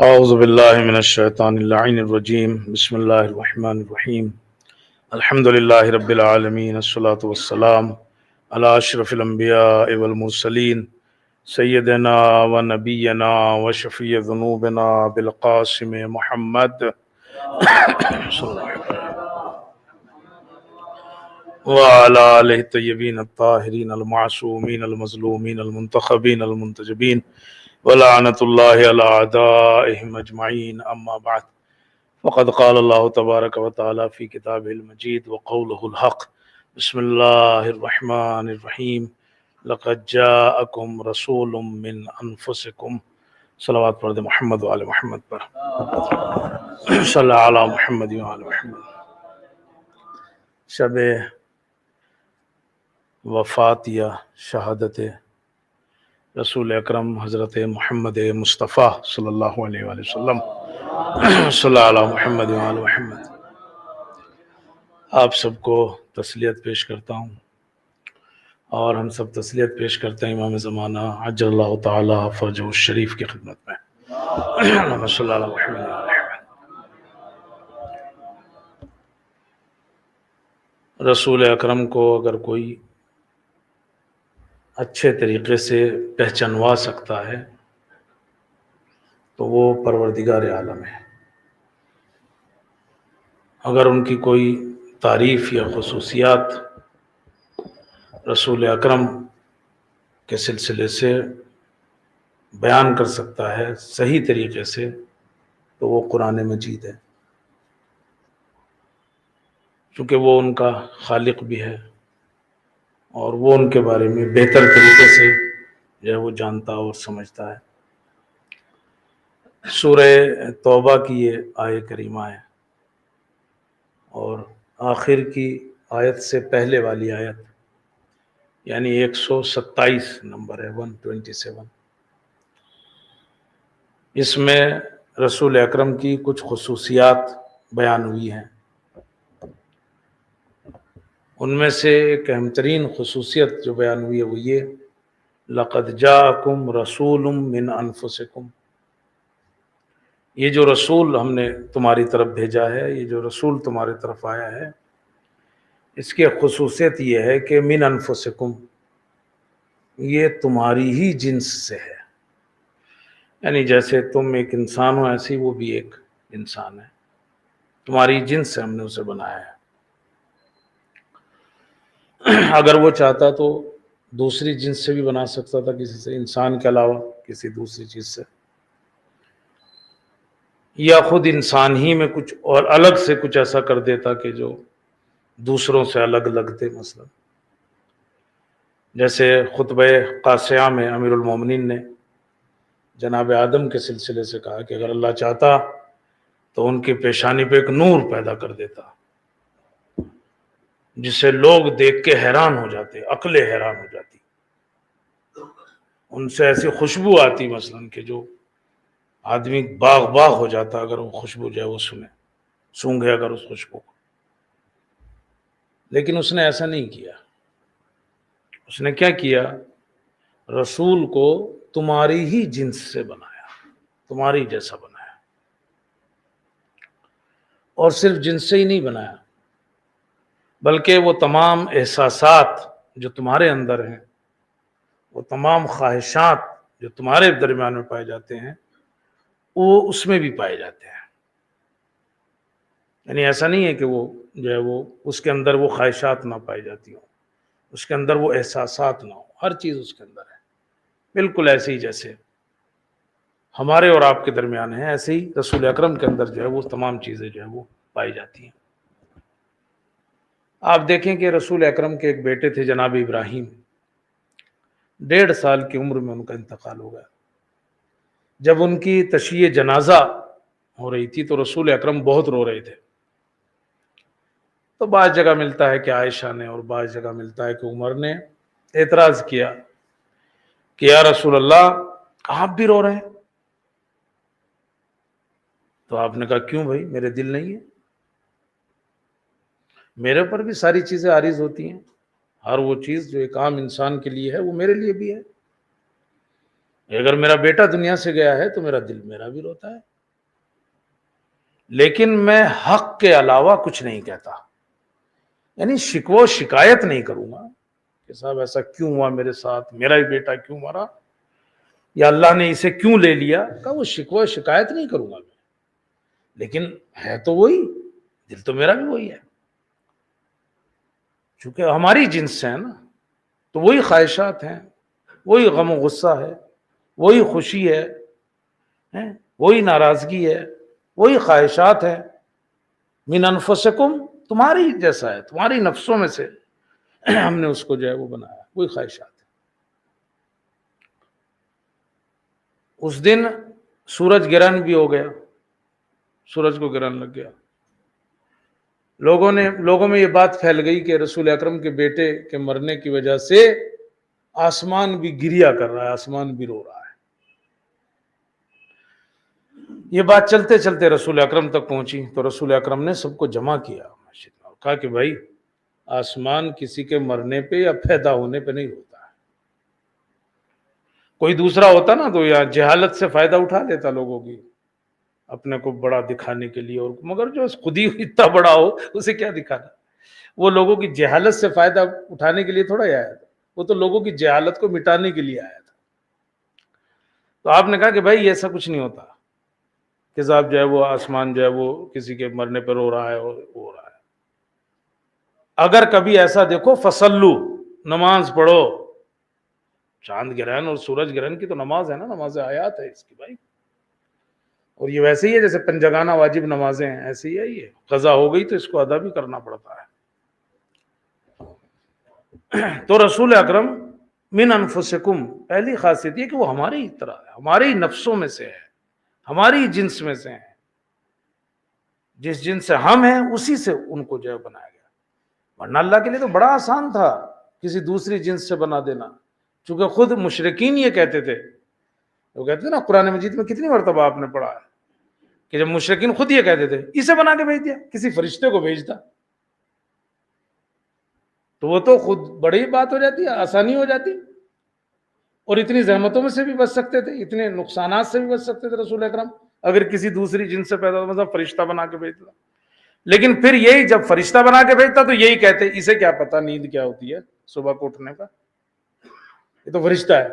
اعوذ باللہ من الشیطان اللعین الرجیم بسم اللہ الرحمن الرحیم الحمد للہ رب العالمین الصلاۃ والسلام علی اشرف الانبیاء والمرسلین سیدنا و نبینا و شفیع ذنوبنا بالقاسم محمد وعلى آلہ الطیبین الطاہرین المعصومین المظلومین المنتخبین المنتجبین ولعنۃ اللہ علی اعدائہم اجمعین اما بعد فقد قال اللہ تبارک و تعالی فی کتابہ المجید وقولہ الحق بسم اللہ الرحمن الرحیم لقد جاءکم رسول من انفسکم صلوات پڑھ دے محمد و آل محمد پر صلی علی محمد و آل محمد۔ شب وفات یا شہادت رسول اکرم حضرت محمد مصطفیٰ صلی اللہ علیہ وآلہ وسلم صلی اللہ علی محمد و آل محمد۔ آپ سب کو تسلیت پیش کرتا ہوں اور ہم سب تسلیت پیش کرتے ہیں امام زمانہ عجل اللہ تعالی فرجہ الشریف کی خدمت میں۔ اللہم صلی اللہ علی محمد و آل محمد۔ رسول اکرم کو اگر کوئی اچھے طریقے سے پہچانوا سکتا ہے تو وہ پروردگار عالم ہے۔ اگر ان کی کوئی تعریف یا خصوصیات رسول اکرم کے سلسلے سے بیان کر سکتا ہے صحیح طریقے سے تو وہ قرآن مجید ہے، چونکہ وہ ان کا خالق بھی ہے اور وہ ان کے بارے میں بہتر طریقے سے جو ہے وہ جانتا اور سمجھتا ہے۔ سورہ توبہ کی یہ آیہ کریمہ ہے اور آخر کی آیت سے پہلے والی آیت یعنی 127 نمبر ہے 127، اس میں رسول اکرم کی کچھ خصوصیات بیان ہوئی ہیں۔ ان میں سے ایک اہم ترین خصوصیت جو بیان ہوئی ہے وہ یہ لقد جاءکم رسول من انفسکم، یہ جو رسول ہم نے تمہاری طرف بھیجا ہے، یہ جو رسول تمہاری طرف آیا ہے، اس کی خصوصیت یہ ہے کہ من انفسکم، یہ تمہاری ہی جنس سے ہے، یعنی جیسے تم ایک انسان ہو ایسی وہ بھی ایک انسان ہے، تمہاری جنس سے ہم نے اسے بنایا ہے۔ اگر وہ چاہتا تو دوسری جنس سے بھی بنا سکتا تھا، کسی سے، انسان کے علاوہ کسی دوسری چیز سے، یا خود انسان ہی میں کچھ اور الگ سے کچھ ایسا کر دیتا کہ جو دوسروں سے الگ لگتے۔ مثلا جیسے خطبہ قاسیہ میں امیر المومنین نے جناب آدم کے سلسلے سے کہا کہ اگر اللہ چاہتا تو ان کی پیشانی پہ ایک نور پیدا کر دیتا جسے لوگ دیکھ کے حیران ہو جاتے، عقلیں حیران ہو جاتی، ان سے ایسی خوشبو آتی مثلا کہ جو آدمی باغ باغ ہو جاتا اگر وہ خوشبو جو ہے وہ سونگھے اگر اس خوشبو کو۔ لیکن اس نے ایسا نہیں کیا، اس نے کیا کیا؟ رسول کو تمہاری ہی جنس سے بنایا، تمہاری جیسا بنایا، اور صرف جنس سے ہی نہیں بنایا بلکہ وہ تمام احساسات جو تمہارے اندر ہیں، وہ تمام خواہشات جو تمہارے درمیان میں پائے جاتے ہیں وہ اس میں بھی پائے جاتے ہیں۔ یعنی ایسا نہیں ہے کہ وہ جو ہے وہ اس کے اندر وہ خواہشات نہ پائی جاتی ہوں، اس کے اندر وہ احساسات نہ ہو، ہر چیز اس کے اندر ہے، بالکل ایسے ہی جیسے ہمارے اور آپ کے درمیان ہے، ایسے ہی رسول اکرم کے اندر جو ہے وہ تمام چیزیں جو ہے وہ پائی جاتی ہیں۔ آپ دیکھیں کہ رسول اکرم کے ایک بیٹے تھے جناب ابراہیم، 1.5 سال کی عمر میں ان کا انتقال ہو گیا۔ جب ان کی تشییع جنازہ ہو رہی تھی تو رسول اکرم بہت رو رہے تھے، تو بعض جگہ ملتا ہے کہ عائشہ نے اور بعض جگہ ملتا ہے کہ عمر نے اعتراض کیا کہ یا رسول اللہ، آپ بھی رو رہے ہیں. تو آپ نے کہا کیوں بھائی، میرے دل نہیں ہے؟ میرے پر بھی ساری چیزیں عارض ہوتی ہیں، ہر وہ چیز جو ایک عام انسان کے لیے ہے وہ میرے لیے بھی ہے. اگر میرا بیٹا دنیا سے گیا ہے تو میرا دل میرا بھی روتا ہے، لیکن میں حق کے علاوہ کچھ نہیں کہتا. یعنی شکوہ و شکایت نہیں کروں گا کہ صاحب ایسا کیوں ہوا میرے ساتھ، میرا ہی بیٹا کیوں مرا، یا اللہ نے اسے کیوں لے لیا. کہ وہ شکوہ و شکایت نہیں کروں گا میں، لیکن ہے تو وہی، دل تو میرا بھی وہی ہے. چونکہ ہماری جنس سے ہے نا، تو وہی خواہشات ہیں، وہی غم و غصہ ہے، وہی خوشی ہے، وہی ناراضگی ہے، وہی خواہشات ہے. من انفسکم، تمہاری جیسا ہے، تمہاری نفسوں میں سے ہم نے اس کو جو ہے وہ بنایا، وہی خواہشات ہے. اس دن سورج گرہن بھی ہو گیا، سورج کو گرہن لگ گیا. لوگوں میں یہ بات پھیل گئی کہ رسول اکرم کے بیٹے کے مرنے کی وجہ سے آسمان بھی گریا کر رہا ہے، آسمان بھی رو رہا ہے. یہ بات چلتے چلتے رسول اکرم تک پہنچی تو رسول اکرم نے سب کو جمع کیا مسجد میں اور کہا کہ بھائی، آسمان کسی کے مرنے پہ یا پیدا ہونے پہ نہیں ہوتا ہے. کوئی دوسرا ہوتا نا تو یا جہالت سے فائدہ اٹھا لیتا لوگوں کی، اپنے کو بڑا دکھانے کے لیے، اور مگر جو خود ہی اتنا بڑا ہو اسے کیا دکھانا. وہ لوگوں کی جہالت سے فائدہ اٹھانے کے لیے تھوڑا ہی آیا تھا، وہ تو لوگوں کی جہالت کو مٹانے کے لیے آیا تھا. تو آپ نے کہا کہ بھائی ایسا کچھ نہیں ہوتا کہ صاحب جو ہے وہ آسمان جو ہے وہ کسی کے مرنے پر رو رہا ہے اور ہو رہا ہے. اگر کبھی ایسا دیکھو فصلو، نماز پڑھو. چاند گرہن اور سورج گرہن کی تو نماز ہے نا، نماز آیات ہے اس کی بھائی. اور یہ ویسے ہی ہے جیسے پنجگانہ واجب نمازیں ہیں، ایسے ہی ہے. یہ قضا ہو گئی تو اس کو ادا بھی کرنا پڑتا ہے. تو رسول اکرم من انفسکم، پہلی خاصیت یہ کہ وہ ہماری طرح ہے، ہماری نفسوں میں سے ہے، ہماری جنس میں سے ہیں. جس جنس سے ہم ہیں اسی سے ان کو جو ہے بنایا گیا. ورنہ اللہ کے لیے تو بڑا آسان تھا کسی دوسری جنس سے بنا دینا. چونکہ خود مشرکین یہ کہتے تھے، وہ کہتے تھے نا قرآن مجید میں کتنی مرتبہ آپ نے پڑھا ہے کہ جب مشرکین خود یہ کہتے تھے اسے بنا کے بھیج دیا، کسی فرشتے کو بھیجتا تو وہ تو خود بڑی بات ہو جاتی، آسانی ہو جاتی، اور اتنی زحمتوں میں سے بھی بچ سکتے تھے، اتنے نقصانات سے بھی بچ سکتے تھے رسول اکرم اگر کسی دوسری جنس سے پیدا ہوتا، مطلب فرشتہ بنا کے بھیجتا. لیکن پھر یہی جب فرشتہ بنا کے بھیجتا تو یہی کہتے اسے کیا پتا نیند کیا ہوتی ہے صبح کو اٹھنے کا، یہ تو فرشتہ ہے.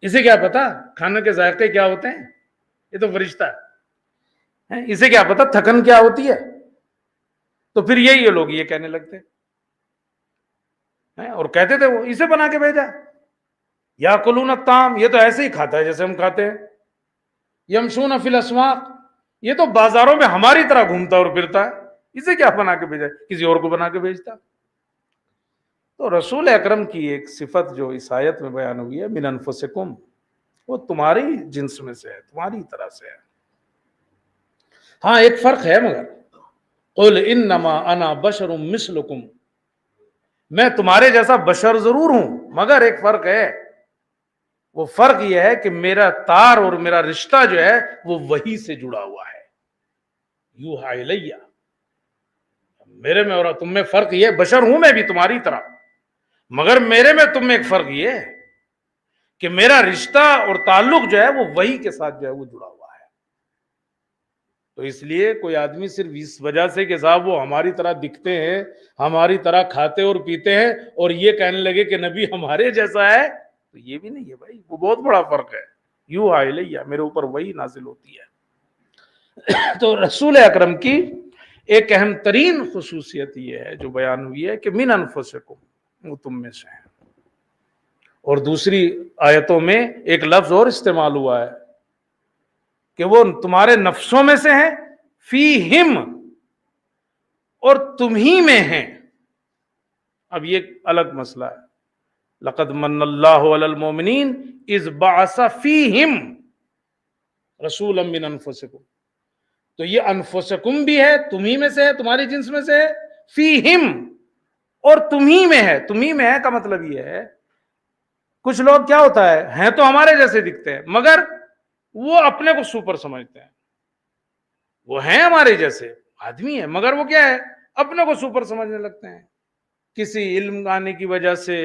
اسے کیا پتا کھانے کے ذائقے کیا ہوتے ہیں، یہ تو فرشتہ ہے. اسے کیا پتا تھکن کیا ہوتی ہے. تو پھر یہی لوگ یہ کہنے لگتے اور کہتے تھے وہ اسے بنا کے بھیجا. یا کلون الطعام، یہ تو ایسے ہی کھاتا ہے جیسے ہم کھاتے ہیں. یمشون فی الاسواق، یہ تو بازاروں میں ہماری طرح گھومتا اور پھرتا ہے، اسے کیا بنا کے بھیجا، کسی اور کو بنا کے بھیجتا. تو رسول اکرم کی ایک صفت جو اس آیت میں بیان ہوئی ہے، من انفسکم، وہ تمہاری جنس میں سے ہے، تمہاری طرح سے ہے. ہاں ایک فرق ہے، مگر قل انما انا بشر مثلکم، میں تمہارے جیسا بشر ضرور ہوں، مگر ایک فرق ہے. وہ فرق یہ ہے کہ میرا تار اور میرا رشتہ جو ہے وہ وحی سے جڑا ہوا ہے. یوحا الیہ، میرے میں اور تم میں فرق یہ ہے، بشر ہوں میں بھی تمہاری طرح، مگر میرے میں تم میں ایک فرق یہ ہے کہ میرا رشتہ اور تعلق جو ہے وہ وحی کے ساتھ جو ہے وہ جڑا ہوا ہے. تو اس لیے کوئی آدمی صرف اس وجہ سے کہ صاحب وہ ہماری طرح دکھتے ہیں، ہماری طرح کھاتے اور پیتے ہیں، اور یہ کہنے لگے کہ نبی ہمارے جیسا ہے، تو یہ بھی نہیں ہے بھائی، وہ بہت بڑا فرق ہے. یوحا الیہ، میرے اوپر وحی نازل ہوتی ہے. تو رسول اکرم کی ایک اہم ترین خصوصیت یہ ہے جو بیان ہوئی ہے کہ من انفسکم، وہ تم میں سے ہیں. اور دوسری آیتوں میں ایک لفظ اور استعمال ہوا ہے کہ وہ تمہارے نفسوں میں سے ہیں، فیہم، اور تم ہی میں ہیں. اب یہ الگ مسئلہ ہے. لقد من اللہ علی المؤمنین اذ بعث فیہم رسولا من انفسکم. تو یہ انفسکم بھی ہے، تم ہی میں سے ہے، تمہاری جنس میں سے ہے، فیہم، اور تم ہی میں ہے. تم ہی میں ہے کا مطلب یہ ہے کچھ لوگ کیا ہوتا ہے، ہیں تو ہمارے جیسے دکھتے ہیں مگر وہ اپنے کو سپر سمجھتے ہیں. وہ ہیں ہمارے جیسے آدمی ہیں مگر وہ کیا ہے، اپنے کو سپر سمجھنے لگتے ہیں. کسی علم آنے کی وجہ سے،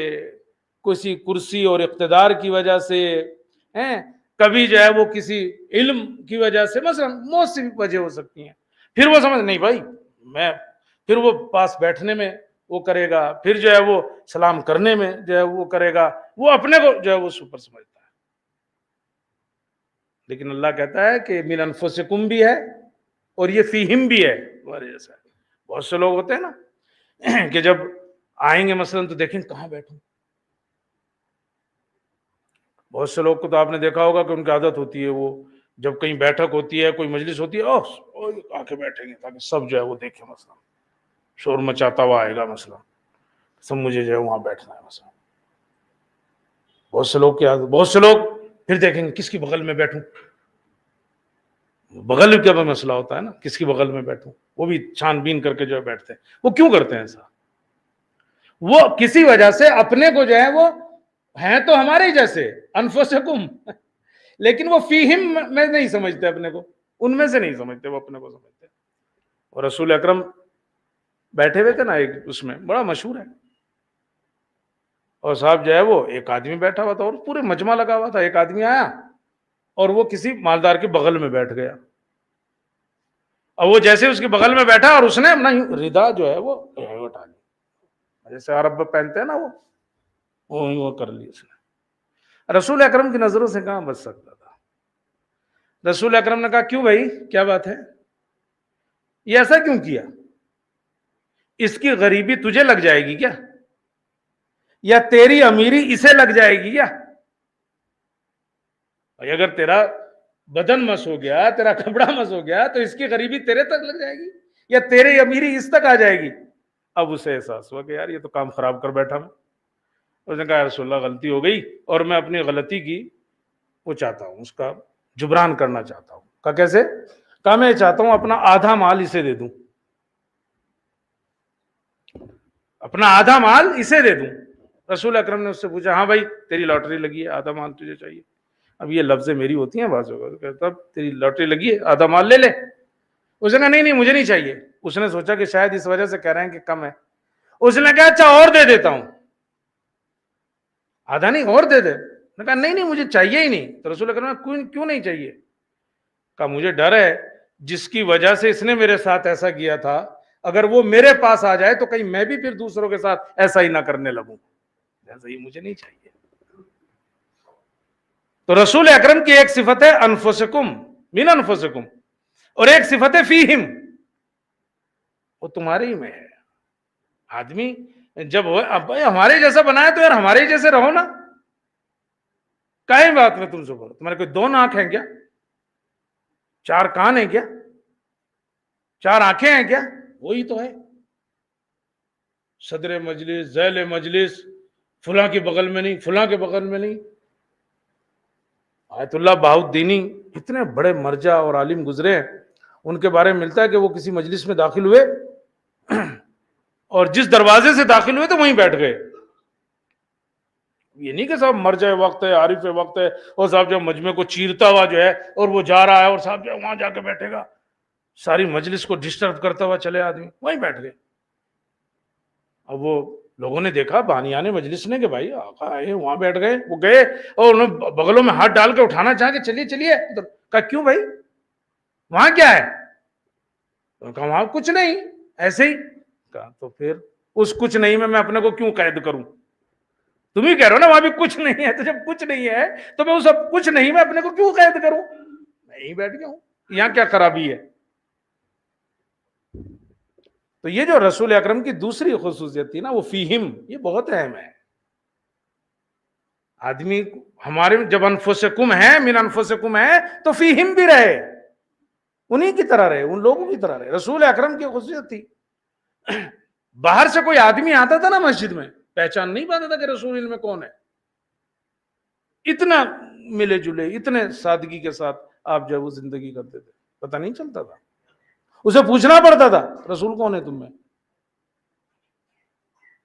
کسی کرسی اور اقتدار کی وجہ سے، ہیں کبھی جو ہے وہ کسی علم کی وجہ سے، مثلا بہت سی وجہ ہو سکتی ہیں. پھر وہ سمجھ نہیں بھائی میں، پھر وہ پاس بیٹھنے میں وہ کرے گا، پھر جو ہے وہ سلام کرنے میں جو ہے وہ کرے گا، وہ اپنے کو جو ہے وہ سپر سمجھتا ہے. لیکن اللہ کہتا ہے کہ من انفسکم بھی ہے اور یہ فیہم بھی ہے تمہارے جیسا. بہت سے لوگ ہوتے ہیں نا کہ جب آئیں گے مثلا تو دیکھیں کہاں بیٹھوں. بہت سے لوگ کو تو آپ نے دیکھا ہوگا کہ ان کی عادت ہوتی ہے، وہ جب کہیں بیٹھک ہوتی ہے، کوئی مجلس ہوتی ہے، آ کے بیٹھیں گے تاکہ سب جو ہے وہ دیکھیں، مثلا شور مچاتا ہوا آئے گا، مثلا سب مجھے جو ہے وہاں بیٹھنا ہے مثلا. بہت سے لوگ کی عادت. بہت سے لوگ پھر دیکھیں گے کس کی بغل میں بیٹھوں. بغل کا بھی مسئلہ ہوتا ہے نا، کس کی بغل میں بیٹھوں، وہ بھی چھان بین کر کے جو ہے بیٹھتے ہیں. وہ کیوں کرتے ہیں ایسا؟ وہ کسی وجہ سے اپنے کو جو ہے وہ ہیں تو ہمارے ہی جیسے انفسکم، لیکن وہ فیہم میں نہیں سمجھتے اپنے کو، ان میں سے نہیں سمجھتے، وہ اپنے کو سمجھتے. اور رسول اکرم بیٹھے ہوئے تھے نا ایک، اس میں بڑا مشہور ہے، اور صاحب جو ہے وہ ایک آدمی بیٹھا ہوا تھا اور پورے مجمع لگا ہوا تھا. ایک آدمی آیا اور وہ کسی مالدار کے بغل میں بیٹھ گیا، اور وہ جیسے اس کے بغل میں بیٹھا اور اس نے اپنا ردا جو ہے وہ اٹھا لی، جیسے عرب میں پہنتے ہیں نا وہ کر لی اس نے. رسول اکرم کی نظروں سے کہاں بچ سکتا تھا. رسول اکرم نے کہا کیوں بھائی کیا بات ہے، یہ ایسا کیوں کیا؟ اس کی غریبی تجھے لگ جائے گی کیا، یا تیری امیری اسے لگ جائے گی کیا؟ اگر تیرا بدن مس ہو گیا، تیرا کپڑا مس ہو گیا، تو اس کی غریبی تیرے تک لگ جائے گی یا تیری امیری اس تک آ جائے گی؟ اب اسے احساس ہوا کہ یار یہ تو کام خراب کر بیٹھا میں. اس نے کہا یا رسول اللہ غلطی ہو گئی اور میں اپنی غلطی کی وہ چاہتا ہوں، اس کا جبران کرنا چاہتا ہوں. کہا کیسے؟ کہا میں چاہتا ہوں اپنا آدھا مال اسے دے دوں، اپنا آدھا مال اسے دے دوں. رسول اکرم نے اس سے پوچھا ہاں بھائی تیری لاٹری لگی ہے، آدھا مال تجھے چاہیے. اب یہ لفظیں میری ہوتی ہیں بعض اوقات، کہتا اب تیری لاٹری لگی ہے آدھا مال لے لے. اس نے کہا نہیں مجھے نہیں چاہیے. اس نے سوچا کہ شاید اس وجہ سے کہہ رہے ہیں کہ کم ہے. اس نے کہا اچھا اور دے دیتا ہوں، آدھا نہیں اور دے دے. نے کہا نہیں مجھے چاہیے ہی نہیں. تو رسول اکرم نے کیوں نہیں چاہیے؟ کہا مجھے ڈر ہے جس کی وجہ سے اس نے میرے ساتھ ایسا کیا تھا، اگر وہ میرے پاس آ جائے تو کہیں میں بھی پھر دوسروں کے ساتھ ایسا ہی نہ کرنے لگوں، ایسا ہی مجھے نہیں چاہیے. تو رسول اکرم کی ایک صفت ہے انفسکم من انفسکم، اور ایک صفت ہے فیہم، وہ تمہارے ہی میں ہے. آدمی جب اب ہمارے جیسا بنایا تو یار ہمارے ہی جیسے رہو نا. کئی بات میں تم سے بولو، تمہارے کوئی دو ناک ہیں کیا؟ چار کان ہیں کیا؟ چار آنکھیں ہیں کیا؟ وہی تو ہے. صدر مجلس، ذیل مجلس، فلاں کے بغل میں نہیں، فلاں کے بغل میں نہیں. آیت اللہ بہاؤالدینی اتنے بڑے مرجع اور عالم گزرے ہیں، ان کے بارے میں ملتا ہے کہ وہ کسی مجلس میں داخل ہوئے اور جس دروازے سے داخل ہوئے تو وہیں بیٹھ گئے. یہ نہیں کہ صاحب مرجع وقت ہے، عارف وقت ہے، اور صاحب جب مجمع کو چیرتا ہوا جو ہے اور وہ جا رہا ہے اور صاحب جو وہاں جا کے بیٹھے گا، ساری مجلس کو ڈسٹرب کرتا ہوا چلے آدمی، وہیں بیٹھ گئے. اب وہ لوگوں نے دیکھا بانیان مجلس نے کہ بھائی آقا آئے وہاں بیٹھ گئے. وہ گئے اور انہوں نے بغلوں میں ہاتھ ڈال کے اٹھانا چاہا کہ چلیے چلیے. کہا کیوں بھائی وہاں کیا ہے؟ کہا وہاں کچھ نہیں ایسے ہی. کہا تو پھر اس کچھ نہیں میں اپنے کو کیوں قید کروں؟ تم ہی کہہ رہے ہو نا وہاں بھی کچھ نہیں ہے، تو جب کچھ نہیں ہے تو میں اس کچھ نہیں میں اپنے کو کیوں قید کروں؟ میں یہیں بیٹھ گیا ہوں، یہاں کیا خرابی ہے؟ تو یہ جو رسول اکرم کی دوسری خصوصیت تھی نا وہ فیہم، یہ بہت اہم ہے. آدمی ہمارے جب انفسکم ہے من انفسکم ہے تو فیہم بھی رہے، انہی کی طرح رہے، ان لوگوں کی طرح رہے. رسول اکرم کی خصوصیت تھی. باہر سے کوئی آدمی آتا تھا نا مسجد میں، پہچان نہیں پاتا تھا کہ رسول اللہ میں کون ہے. اتنا ملے جلے، اتنے سادگی کے ساتھ آپ جو ہے وہ زندگی کرتے تھے، پتہ نہیں چلتا تھا. اسے پوچھنا پڑتا تھا رسول کون ہے تم میں.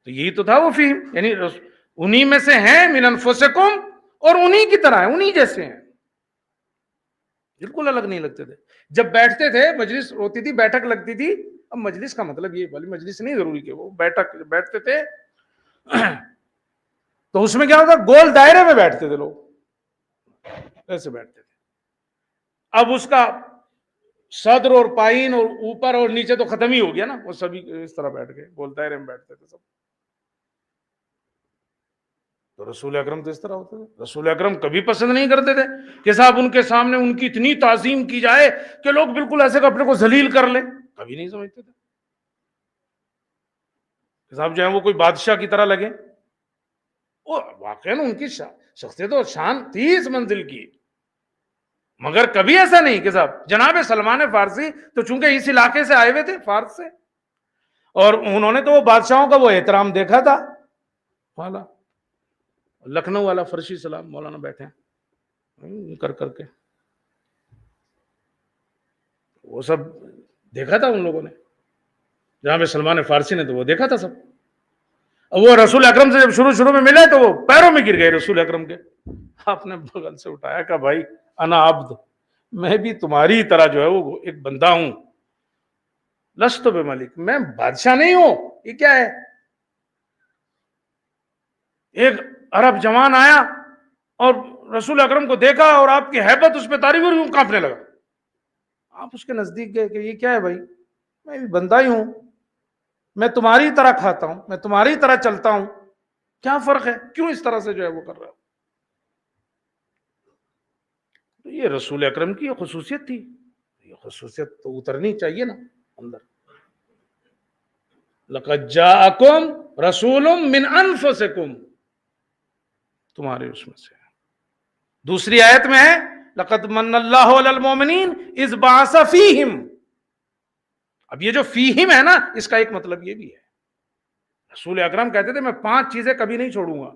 تو یہی تو تھا وہ فہم، یعنی انہی میں سے ہیں، من انفسکم، اور انہی کی طرح ہیں، انہی جیسے ہیں، بالکل الگ نہیں لگتے تھے. جب بیٹھتے تھے مجلس ہوتی تھی، بیٹھک لگتی تھی. اب مجلس کا مطلب یہ والی مجلس نہیں ضروری کہ وہ بیٹھتے تھے تو اس میں کیا ہوتا، گول دائرے میں بیٹھتے تھے لوگ، ایسے بیٹھتے تھے. اب اس کا صدر اور پائن اور اوپر اور نیچے تو ختم ہی ہو گیا نا، وہ سبھی اس طرح بیٹھ گئے، گول دائرے میں بیٹھتے تھے سب. تو رسول اکرم تو اس طرح ہوتے تھے. رسول اکرم کبھی پسند نہیں کرتے تھے کہ صاحب ان کے سامنے ان کی اتنی تعظیم کی جائے کہ لوگ بالکل ایسے کہ اپنے کو ذلیل کر لیں، کبھی نہیں سمجھتے تھے کہ صاحب جو ہے وہ کوئی بادشاہ کی طرح لگے. وہ واقعی ان کی شخصیت و شان تھی اس منزل کی، مگر کبھی ایسا نہیں کہ صاحب جناب سلمان فارسی تو چونکہ اس علاقے سے آئے ہوئے تھے، فارس سے، اور انہوں نے تو وہ بادشاہوں کا وہ احترام دیکھا تھا. والا لکھنؤ والا فرشی سلام مولانا بیٹھے ہیں کر کے، وہ سب دیکھا تھا ان لوگوں نے. جناب سلمان فارسی نے تو وہ دیکھا تھا سب. وہ رسول اکرم سے جب شروع میں ملے تو وہ پیروں میں گر گئے رسول اکرم کے. آپ نے بغل سے اٹھایا کہ بھائی انا عبد، میں بھی تمہاری طرح جو ہے وہ ایک بندہ ہوں. لست بملک، میں بادشاہ نہیں ہوں. یہ کیا ہے؟ ایک عرب جوان آیا اور رسول اکرم کو دیکھا اور آپ کی ہیبت اس پہ تاری ہوئی، یوں کانپنے لگا. آپ اس کے نزدیک گئے کہ یہ کیا ہے بھائی؟ میں بھی بندہ ہی ہوں، میں تمہاری طرح کھاتا ہوں، میں تمہاری طرح چلتا ہوں، کیا فرق ہے؟ کیوں اس طرح سے جو ہے وہ کر رہا ہوں؟ تو یہ رسول اکرم کی یہ خصوصیت تھی. یہ خصوصیت تو اترنی چاہیے نا اندر. لقد جاءکم رسول من انفسکم، تمہارے اس میں سے. دوسری آیت میں ہے لقد من اللہ علی المؤمنین اذ بعث فیہم. اب یہ جو فیہم ہے نا، اس کا ایک مطلب یہ بھی ہے، رسول اکرم کہتے تھے میں 5 چیزیں کبھی نہیں چھوڑوں گا.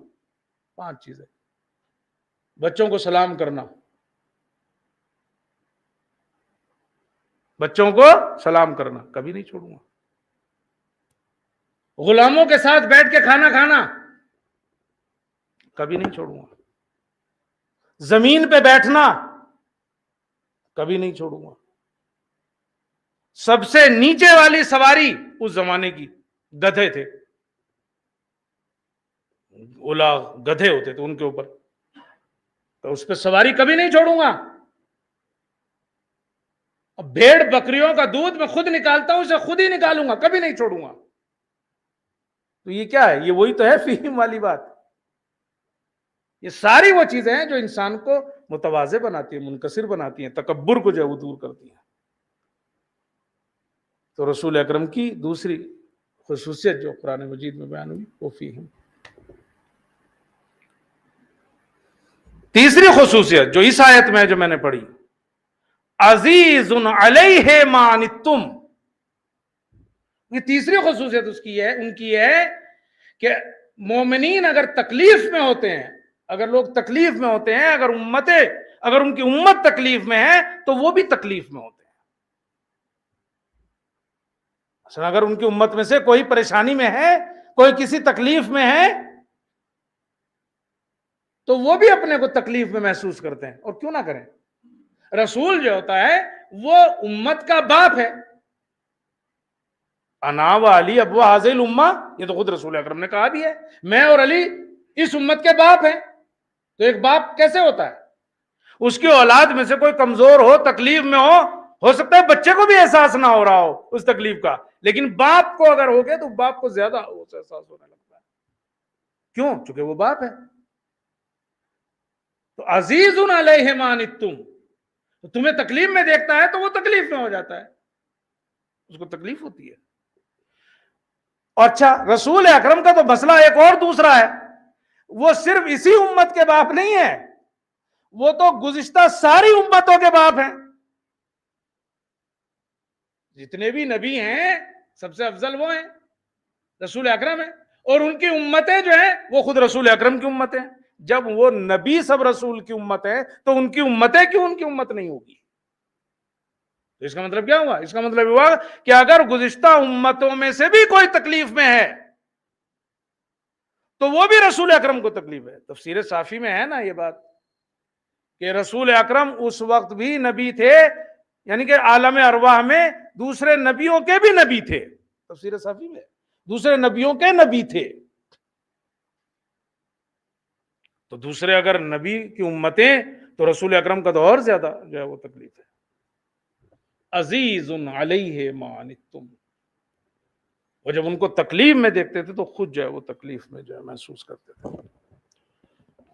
5 چیزیں. بچوں کو سلام کرنا، بچوں کو سلام کرنا کبھی نہیں چھوڑوں گا. غلاموں کے ساتھ بیٹھ کے کھانا کھانا کبھی نہیں چھوڑوں گا. زمین پہ بیٹھنا کبھی نہیں چھوڑوں گا. سب سے نیچے والی سواری اس زمانے کی گدھے تھے، اولا گدھے ہوتے تھے ان کے اوپر، تو اس پہ سواری کبھی نہیں چھوڑوں گا. بھیڑ بکریوں کا دودھ میں خود نکالتا ہوں، اسے خود ہی نکالوں گا، کبھی نہیں چھوڑوں گا. تو یہ کیا ہے؟ یہ وہی تو ہے فہم والی بات. یہ ساری وہ چیزیں ہیں جو انسان کو متواضع بناتی ہیں، منکسر بناتی ہیں، تکبر کو جو ہے وہ دور کرتی ہیں. تو رسول اکرم کی دوسری خصوصیت جو قرآن مجید میں بیان ہوئی وہ فہم. تیسری خصوصیت جو اس آیت میں جو میں نے پڑھی، عزیز علیہ ما عنتم. یہ تیسری خصوصیت اس کی ہے، ان کی ہے کہ مومنین اگر تکلیف میں ہوتے ہیں، اگر لوگ تکلیف میں ہوتے ہیں، اگر ان کی امت تکلیف میں ہے تو وہ بھی تکلیف میں ہوتے ہیں. اگر ان کی امت میں سے کوئی پریشانی میں ہے، کوئی کسی تکلیف میں ہے، تو وہ بھی اپنے کو تکلیف میں محسوس کرتے ہیں. اور کیوں نہ کریں؟ رسول جو ہوتا ہے وہ امت کا باپ ہے. انا و علی ابو هذه الامہ، یہ تو خود رسول اکرم نے کہا بھی ہے، میں اور علی اس امت کے باپ ہیں. تو ایک باپ کیسے ہوتا ہے؟ اس کی اولاد میں سے کوئی کمزور ہو، تکلیف میں ہو سکتا ہے بچے کو بھی احساس نہ ہو رہا ہو اس تکلیف کا، لیکن باپ کو اگر ہو گیا تو باپ کو زیادہ احساس ہونے لگتا ہے. کیوں؟ چونکہ وہ باپ ہے. تو عزیز علیہ ما عنتم، تو تمہیں تکلیف میں دیکھتا ہے تو وہ تکلیف میں ہو جاتا ہے، اس کو تکلیف ہوتی ہے. اچھا، رسول اکرم کا تو مسئلہ ایک اور دوسرا ہے. وہ صرف اسی امت کے باپ نہیں ہے، وہ تو گزشتہ ساری امتوں کے باپ ہیں. جتنے بھی نبی ہیں سب سے افضل وہ ہیں، رسول اکرم ہیں، اور ان کی امتیں جو ہیں وہ خود رسول اکرم کی امتیں. جب وہ نبی سب رسول کی امت ہے تو ان کی امتیں کیوں ان کی امت نہیں ہوگی؟ تو اس کا مطلب کیا ہوا؟ اس کا مطلب ہوا کہ اگر گزشتہ امتوں میں سے بھی کوئی تکلیف میں ہے تو وہ بھی رسول اکرم کو تکلیف ہے. تفسیر صافی میں ہے نا یہ بات کہ رسول اکرم اس وقت بھی نبی تھے، یعنی کہ عالم ارواح میں دوسرے نبیوں کے بھی نبی تھے. تفسیر صافی میں دوسرے نبیوں کے نبی تھے. تو دوسرے اگر نبی کی امتیں تو رسول اکرم کا تو اور زیادہ جو ہے وہ تکلیف ہے. عزیز علیہ ما عنتم، وہ جب ان کو تکلیف میں دیکھتے تھے تو خود جو ہے وہ تکلیف میں جو ہے محسوس کرتے تھے.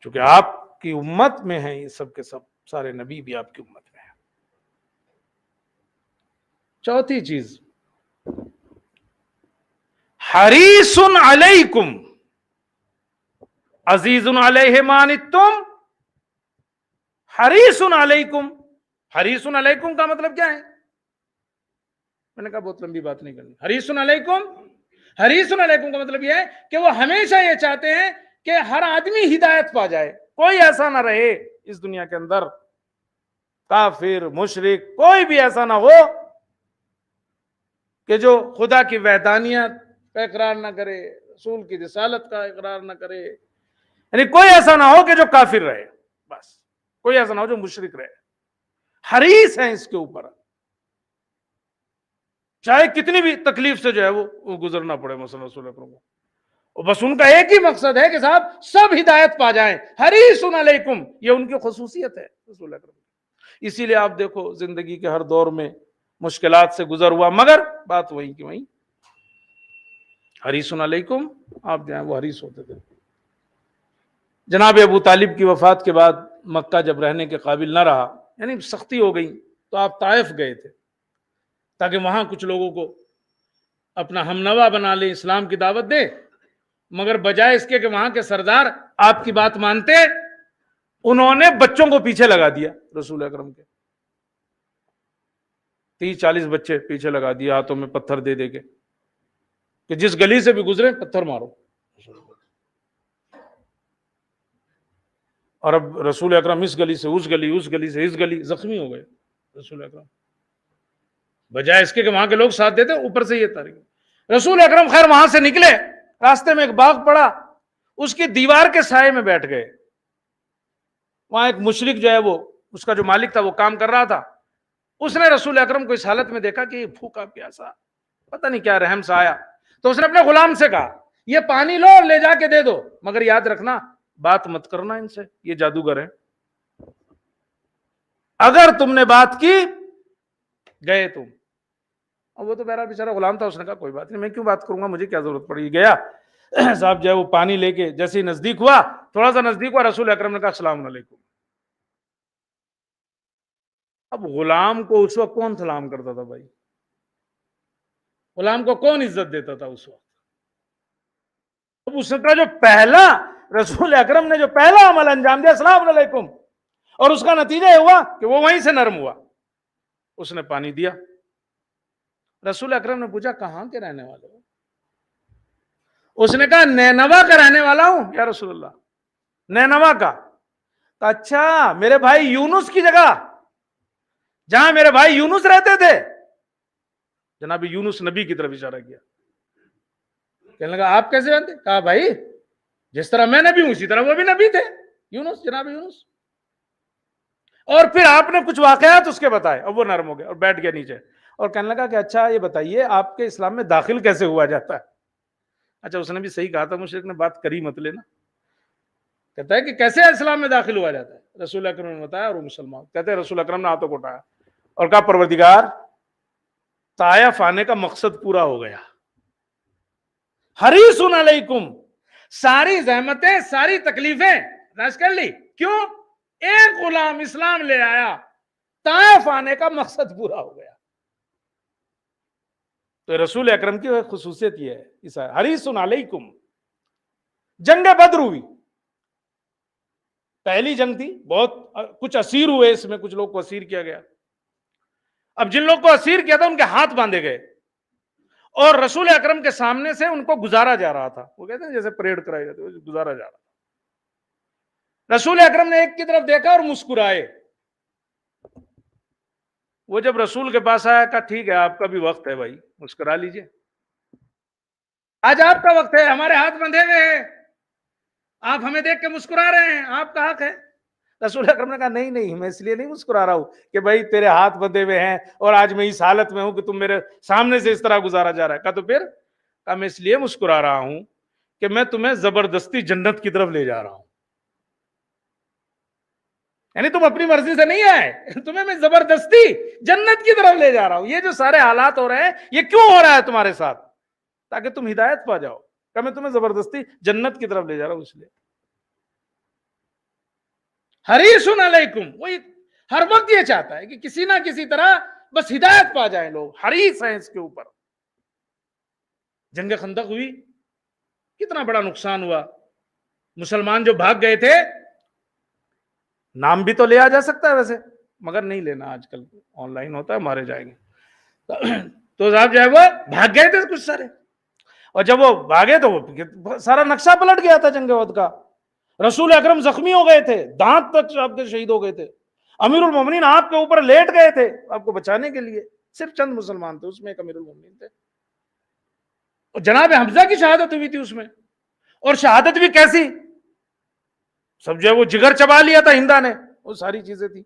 چونکہ آپ کی امت میں ہیں یہ سب کے سب، سارے نبی بھی آپ کی امت میں ہیں. چوتھی چیز، حریص علیکم، عزیز علیہ ما عنتم، حریص علیکم. حریص علیکم کا مطلب کیا ہے؟ میں نے کہا بہت لمبی بات نہیں کرنی. حریص علیکم، حریص علیکم کا مطلب یہ ہے کہ وہ ہمیشہ یہ چاہتے ہیں کہ ہر آدمی ہدایت پا جائے. کوئی ایسا نہ رہے اس دنیا کے اندر، کافر مشرک کوئی بھی ایسا نہ ہو کہ جو خدا کی وحدانیت کا اقرار نہ کرے، رسول کی رسالت کا اقرار نہ کرے. یعنی کوئی ایسا نہ ہو کہ جو کافر رہے، بس کوئی ایسا نہ ہو جو مشرک رہے. حریص ہیں اس کے اوپر، چاہے کتنی بھی تکلیف سے جو ہے وہ گزرنا پڑے مثلا رسول اکرم کو. بس ان کا ایک ہی مقصد ہے کہ صاحب سب ہدایت پا جائیں. حریص علیکم، یہ ان کی خصوصیت ہے رسول اکرم. اسی لیے آپ دیکھو زندگی کے ہر دور میں مشکلات سے گزر ہوا، مگر بات وہیں کی وہیں، حریص علیکم. آپ جو ہیں وہ حریص ہوتے تھے. جناب ابو طالب کی وفات کے بعد مکہ جب رہنے کے قابل نہ رہا، یعنی سختی ہو گئی، تو آپ طائف گئے تھے تاکہ وہاں کچھ لوگوں کو اپنا ہمنوا بنا لیں، اسلام کی دعوت دے. مگر بجائے اس کے کہ وہاں کے سردار آپ کی بات مانتے، انہوں نے بچوں کو پیچھے لگا دیا رسول اکرم کے. 30-40 بچے پیچھے لگا دیا ہاتھوں میں پتھر دے دے کے کہ جس گلی سے بھی گزرے پتھر مارو. اور اب رسول اکرم اس گلی سے اس گلی، اس گلی سے اس گلی، زخمی ہو گئے رسول اکرم. بجائے اس کے کہ وہاں کے لوگ ساتھ دیتے، اوپر سے یہ تاریخ. رسول اکرم خیر وہاں سے نکلے، راستے میں ایک باغ پڑا، اس کی دیوار کے سائے میں بیٹھ گئے. وہاں ایک مشرک جو ہے وہ، اس کا جو مالک تھا وہ کام کر رہا تھا. اس نے رسول اکرم کو اس حالت میں دیکھا کہ یہ بھوکا پیاسا، پتہ نہیں کیا رحم سا آیا. تو اس نے اپنے غلام سے کہا یہ پانی لو اور لے جا کے دے دو، مگر یاد رکھنا بات مت کرنا ان سے، یہ جادوگر ہیں. اگر تم نے بات کی گئے تم. اور وہ تو میرا بیچارہ غلام تھا، اس نے کہا کوئی بات نہیں، میں کیوں بات کروں گا، مجھے کیا ضرورت پڑی. گیا صاحب جو ہے وہ پانی لے کے جیسے ہی نزدیک ہوا، تھوڑا سا نزدیک ہوا، رسول اکرم نے کہا السلام علیکم. اب غلام کو اس وقت کون سلام کرتا تھا بھائی؟ غلام کو کون عزت دیتا تھا اس وقت؟ اب اس کا جو پہلا، رسول اکرم نے جو پہلا عمل انجام دیا السلام علیکم، اور اس کا نتیجہ یہ ہوا کہ وہ وہیں سے نرم ہوا. اس نے پانی دیا. رسول اکرم نے پوچھا کہاں کے رہنے والے ہو؟ اس نے کہا نینوا کا رہنے والا ہوں یا رسول اللہ. نینوا کا. اچھا میرے بھائی یونس کی جگہ، جہاں میرے بھائی یونس رہتے تھے. جناب یونس نبی کی طرف اشارہ کیا. کہنے لگا آپ کیسے جانتے؟ کہا بھائی جس طرح میں نبی ہوں اسی طرح وہ بھی نبی تھے، یونس، جناب یونس. اور پھر آپ نے کچھ واقعات اس کے بتائے، اور وہ نرم ہو گیا اور بیٹھ گیا نیچے. اور کہنے لگا کہ اچھا یہ بتائیے آپ کے اسلام میں داخل کیسے ہوا جاتا ہے؟ اچھا اس نے بھی صحیح کہا تھا، مشرک نے بات کری مت لینا. کہتا ہے کہ کیسے اسلام میں داخل ہوا جاتا ہے؟ رسول اکرم نے بتایا اور وہ مسلمان. کہتے ہیں رسول اکرم نے ہاتھوں کو اٹھایا اور کہا پروردگار طائف آنے کا مقصد پورا ہو گیا. حریص علیکم، ساری زحمتیں ساری تکلیفیں ناش کر لی. کیوں؟ ایک غلام اسلام لے آیا، طائف آنے کا مقصد پورا ہو گیا. تو رسول اکرم کی خصوصیت یہ ہے حریص علیکم. جنگ بدر ہوئی، پہلی جنگ تھی، بہت کچھ اسیر ہوئے، اس میں کچھ لوگ کو اسیر کیا گیا. اب جن لوگ کو اسیر کیا تھا ان کے ہاتھ باندھے گئے اور رسول اکرم کے سامنے سے ان کو گزارا جا رہا تھا. وہ کہتے ہیں جیسے پریڈ کرائی جاتی ہے، گزارا جا رہا تھا. رسول اکرم نے ایک کی طرف دیکھا اور مسکرائے. وہ جب رسول کے پاس آیا کہا ٹھیک ہے آپ کا بھی وقت ہے بھائی، مسکرا لیجئے، آج آپ کا وقت ہے، ہمارے ہاتھ بندھے ہوئے ہیں. آپ ہمیں دیکھ کے مسکرا رہے ہیں، آپ کا حق ہے۔ رسول اکرم نے کہا نہیں نہیں، میں اس لیے نہیں مسکرا رہا ہوں کہ بھائی تیرے ہاتھ بندھے ہوئے ہیں اور آج میں اس حالت میں ہوں کہ تم میرے سامنے سے اس طرح گزارا جا رہا ہے۔ کہا تو پھر؟ کہا میں اس لیے مسکرا رہا ہوں کہ میں تمہیں زبردستی جنت کی طرف لے جا رہا ہوں، یعنی تم اپنی مرضی سے نہیں آئے، تمہیں میں زبردستی جنت کی طرف لے جا رہا ہوں۔ یہ جو سارے حالات ہو رہے ہیں یہ کیوں ہو رہا ہے تمہارے ساتھ؟ تاکہ تم ہدایت پا جاؤ۔ کہ میں تمہیں زبردستی جنت کی طرف لے جا رہا ہوں اس لیے۔ حریص علیکم، وہی ہر وقت یہ چاہتا ہے کہ کسی نہ کسی طرح بس ہدایت پا جائیں لوگ، حریص ہیں اس کے اوپر۔ جنگ خندق ہوئی، کتنا بڑا نقصان ہوا، مسلمان جو بھاگ گئے تھے، نام بھی تو لیا جا سکتا ہے ویسے مگر نہیں لینا، آج کل آن لائن ہوتا ہے، مارے جائیں گے۔ تو صاحب جو ہے وہ بھاگ گئے تھے کچھ سارے، اور جب وہ بھاگے تو وہ سارا نقشہ پلٹ گیا تھا جنگ احد کا۔ رسول اکرم زخمی ہو گئے تھے، دانت تک آپ کے شہید ہو گئے تھے، امیر المومنین آپ کے اوپر لیٹ گئے تھے آپ کو بچانے کے لیے، صرف چند مسلمان تھے، اس میں ایک امیر المومنین تھے، اور جناب حمزہ کی شہادت ہوئی تھی اس میں، اور شہادت بھی کیسی، سب جو ہے وہ جگر چبا لیا تھا ہندا نے، وہ ساری چیزیں تھی۔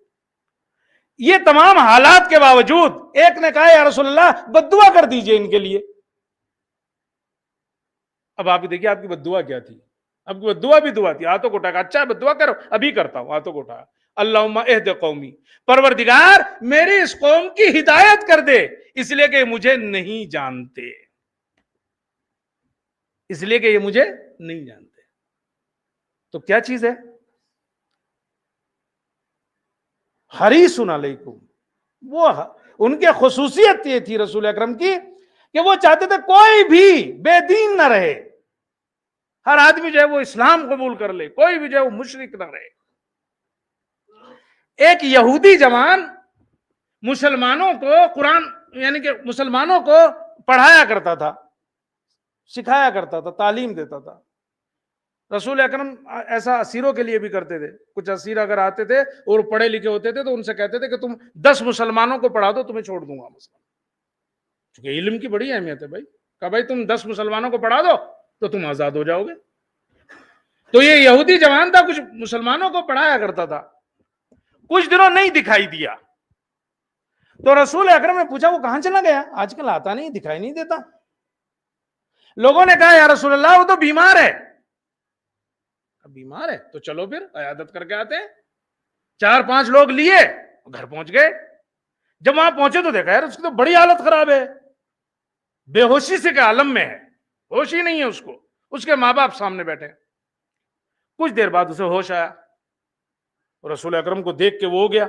یہ تمام حالات کے باوجود ایک نے کہا یا رسول اللہ بد دعا کر دیجئے ان کے لیے۔ اب آپ دیکھیے آپ کی بد دعا کیا تھی، اب کی بد دعا بھی دعا تھی، ہاتھوں کو اٹھا، اچھا بد دعا کرو، ابھی کرتا ہوں، ہاتھوں کو اٹھا، اللہم اہد قومی، پروردگار میری اس قوم کی ہدایت کر دے، اس لیے کہ یہ مجھے نہیں جانتے، اس لیے کہ یہ مجھے نہیں جانتے۔ تو کیا چیز ہے؟ حریص علیکم، وہ ان کے خصوصیت یہ تھی رسول اکرم کی کہ وہ چاہتے تھے کوئی بھی بے دین نہ رہے، ہر آدمی جو ہے وہ اسلام قبول کر لے، کوئی بھی جو ہے وہ مشرک نہ رہے۔ ایک یہودی جوان مسلمانوں کو قرآن، یعنی کہ مسلمانوں کو پڑھایا کرتا تھا، سکھایا کرتا تھا، تعلیم دیتا تھا۔ رسول اکرم ایسا اسیروں کے لیے بھی کرتے تھے، کچھ اسیر اگر آتے تھے اور پڑھے لکھے ہوتے تھے تو ان سے کہتے تھے کہ تم 10 مسلمانوں کو پڑھا دو، تمہیں چھوڑ دوں گا مثلا، کیونکہ علم کی بڑی اہمیت ہے بھائی، کہ بھائی تم 10 مسلمانوں کو پڑھا دو تو تم آزاد ہو جاؤ گے۔ تو یہ یہودی جوان تھا، کچھ مسلمانوں کو پڑھایا کرتا تھا، کچھ دنوں نہیں دکھائی دیا، تو رسول اکرم نے پوچھا وہ کہاں چلا گیا، آج کل آتا نہیں، دکھائی نہیں دیتا۔ لوگوں نے کہا یا رسول اللہ وہ تو بیمار ہے۔ بیمار ہے تو چلو پھر عیادت کر کے آتے ہیں۔ 4-5 لوگ لیے، گھر پہنچ گئے، جب وہاں پہنچے تو دیکھا یار اس کی تو بڑی حالت خراب ہے، بے ہوشی سے کے عالم میں ہے، ہوش ہی نہیں ہے اس کو، اس کے ماں باپ سامنے بیٹھے۔ کچھ دیر بعد اسے ہوش آیا، رسول اکرم کو دیکھ کے وہ ہو گیا۔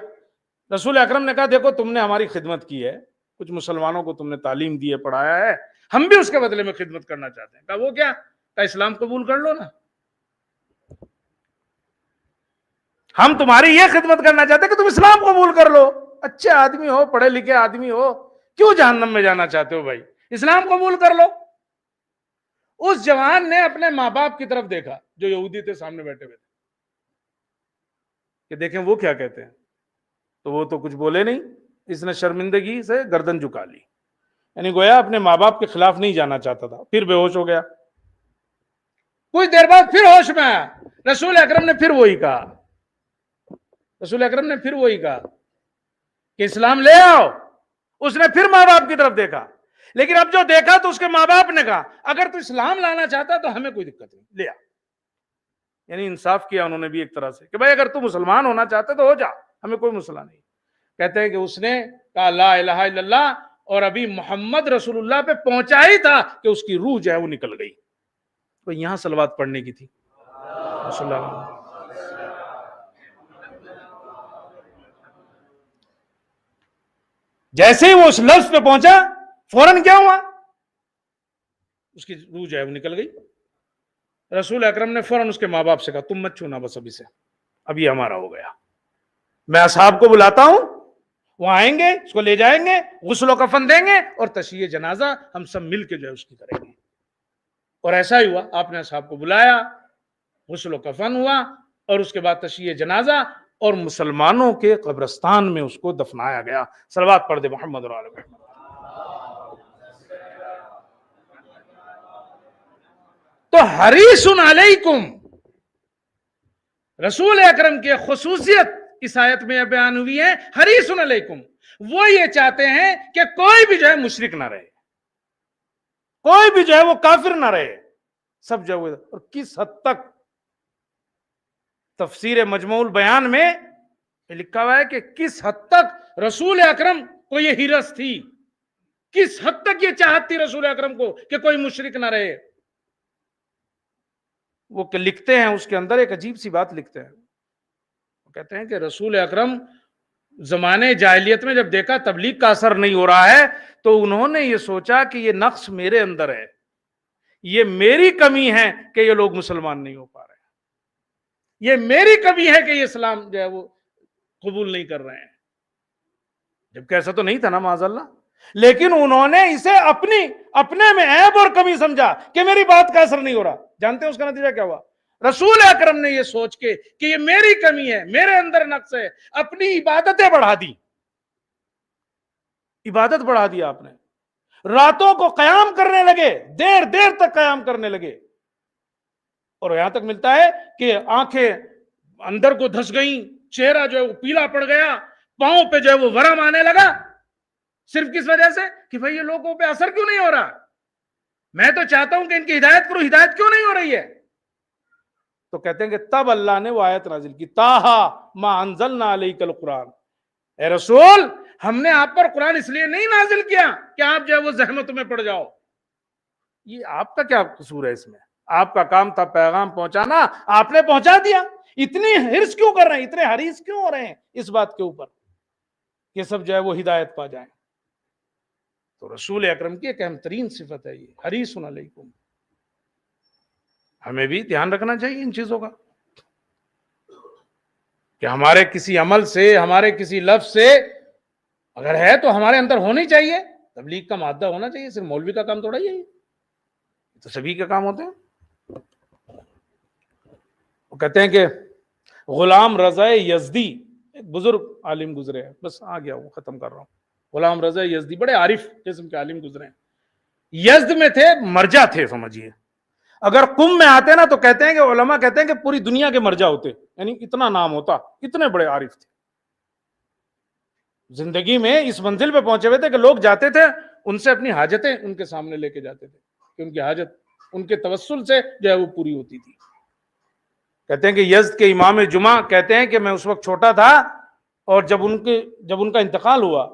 رسول اکرم نے کہا دیکھو تم نے ہماری خدمت کی ہے، کچھ مسلمانوں کو تم نے تعلیم دی ہے، پڑھایا ہے، ہم بھی اس کے بدلے میں خدمت کرنا چاہتے ہیں۔ کہا وہ کیا؟ کہا اسلام قبول کر لو نا، ہم تمہاری یہ خدمت کرنا چاہتے ہیں کہ تم اسلام قبول کر لو، اچھے آدمی ہو، پڑھے لکھے آدمی ہو، کیوں جہنم میں جانا چاہتے ہو بھائی، اسلام قبول کر لو۔ اس جوان نے اپنے ماں باپ کی طرف دیکھا جو یہودی تھے سامنے بیٹھے ہوئے تھے کہ دیکھیں وہ کیا کہتے ہیں، تو وہ تو کچھ بولے نہیں، اس نے شرمندگی سے گردن جھکا لی، یعنی گویا اپنے ماں باپ کے خلاف نہیں جانا چاہتا تھا۔ پھر بے ہوش ہو گیا، کچھ دیر بعد پھر ہوش میں آیا، رسول اکرم نے پھر وہی کہا، رسول اکرم نے پھر وہی کہا کہ اسلام لے آؤ۔ اس نے پھر ماں باپ کی طرف دیکھا، لیکن اب جو دیکھا تو اس کے ماں باپ نے کہا اگر تو اسلام لانا چاہتا تو ہمیں کوئی دقت نہیں، لے آ، یعنی انصاف کیا انہوں نے بھی ایک طرح سے کہ بھائی اگر تو مسلمان ہونا چاہتا تو ہو جا، ہمیں کوئی مسئلہ نہیں۔ کہتے ہیں کہ اس نے کہا لا الہ الا اللہ، اور ابھی محمد رسول اللہ پہ پہنچا ہی تھا کہ اس کی روح جو ہے وہ نکل گئی۔ تو یہاں صلوات پڑھنے کی تھی رسول اللہ۔ جیسے ہی وہ اس لفظ پہ پہنچا فوراً کیا ہوا، اس کی روح جو ہے وہ نکل گئی۔ رسول اکرم نے فوراً اس کے ماں باپ سے کہا تم مت چھونا بس ابھی سے، اب یہ ہمارا ہو گیا، میں اصحاب کو بلاتا ہوں، وہ آئیں گے، اس کو لے جائیں گے، غسل و کفن دیں گے، اور تشییع جنازہ ہم سب مل کے جو ہے اس کی کریں گے۔ اور ایسا ہی ہوا، آپ نے اصحاب کو بلایا، غسل و کفن ہوا، اور اس کے بعد تشییع جنازہ، اور مسلمانوں کے قبرستان میں اس کو دفنایا گیا۔ صلوات پڑھ دے محمد اور آل محمد۔ تو حریص علیکم، رسول اکرم کی خصوصیت اس آیت میں بیان ہوئی ہے، حریص علیکم، وہ یہ چاہتے ہیں کہ کوئی بھی جو ہے مشرک نہ رہے، کوئی بھی جو ہے وہ کافر نہ رہے، سب جو ہے۔ اور کس حد تک تفسیر مجموع البیان میں لکھا ہوا ہے کہ کس حد تک رسول اکرم کو یہ ہرس تھی، کس حد تک یہ چاہت تھی رسول اکرم کو کہ کوئی مشرک نہ رہے۔ وہ لکھتے ہیں اس کے اندر ایک عجیب سی بات لکھتے ہیں، وہ کہتے ہیں کہ رسول اکرم زمانے جاہلیت میں جب دیکھا تبلیغ کا اثر نہیں ہو رہا ہے تو انہوں نے یہ سوچا کہ یہ نقص میرے اندر ہے، یہ میری کمی ہے کہ یہ لوگ مسلمان نہیں ہو پا رہے ہیں، یہ میری کمی ہے کہ یہ اسلام جو ہے وہ قبول نہیں کر رہے ہیں، جبکہ ایسا تو نہیں تھا نا معاذ اللہ، لیکن انہوں نے اسے اپنے میں عیب اور کمی سمجھا کہ میری بات کا اثر نہیں ہو رہا۔ جانتے ہیں اس کا نتیجہ کیا ہوا؟ رسول اکرم نے یہ سوچ کے کہ یہ میری کمی ہے، میرے اندر نقص ہے، اپنی عبادتیں بڑھا دی، عبادت بڑھا دیا آپ نے، راتوں کو قیام کرنے لگے، دیر دیر تک قیام کرنے لگے، اور یہاں تک ملتا ہے کہ آنکھیں اندر کو دھس گئیں، چہرہ جو ہے وہ پیلا پڑ گیا، پاؤں پہ جو ہے وہ ورم آنے لگا، صرف کس وجہ سے کہ بھئی یہ لوگوں پہ اثر کیوں نہیں ہو رہا، میں تو چاہتا ہوں کہ ان کی ہدایت کرو، ہدایت کیوں نہیں ہو رہی ہے؟ تو کہتے ہیں کہ تب اللہ نے وہ آیت نازل کی، تاہا ما انزلنا علیک القرآن، اے رسول ہم نے آپ پر قرآن اس لیے نہیں نازل کیا کہ آپ جو ہے وہ زحمت میں پڑ جاؤ، یہ آپ کا کیا قصور ہے اس میں؟ آپ کا کام تھا پیغام پہنچانا، آپ نے پہنچا دیا، اتنی حرص کیوں کر رہے ہیں، اتنے حریص کیوں ہو رہے ہیں اس بات کے اوپر کہ سب جو ہے وہ ہدایت پا جائیں؟ تو رسول اکرم کی ایک اہم ترین صفت ہے یہ حریص علیکم۔ ہمیں بھی دھیان رکھنا چاہیے ان چیزوں کا کہ ہمارے کسی عمل سے، ہمارے کسی لفظ سے اگر ہے تو ہمارے اندر ہونی چاہیے، تبلیغ کا مادہ ہونا چاہیے، صرف مولوی کا کام تھوڑا ہی ہے، تو سبھی کے کام ہوتے ہیں۔ وہ کہتے ہیں کہ غلام رضا یزدی، ایک بزرگ عالم گزرے ہیں، بس آ گیا وہ ختم کر رہا ہوں، غلام رضا یزدی بڑے عارف قسم کے عالم گزرے ہیں، یزد میں تھے، مرجع تھے سمجھیے، اگر قم میں آتے نا تو کہتے ہیں کہ علماء کہتے ہیں کہ پوری دنیا کے مرجع ہوتے، یعنی اتنا نام ہوتا، اتنے بڑے عارف تھے، زندگی میں اس منزل پہ پہنچے ہوئے تھے کہ لوگ جاتے تھے ان سے اپنی حاجتیں ان کے سامنے لے کے جاتے تھے کہ ان کی حاجت ان کے توسل سے جو ہے وہ پوری ہوتی تھی۔ کہتے ہیں کہ یزد کے امام جمعہ کہتے ہیں کہ میں اس وقت چھوٹا تھا اور جب ان کا انتقال ہوا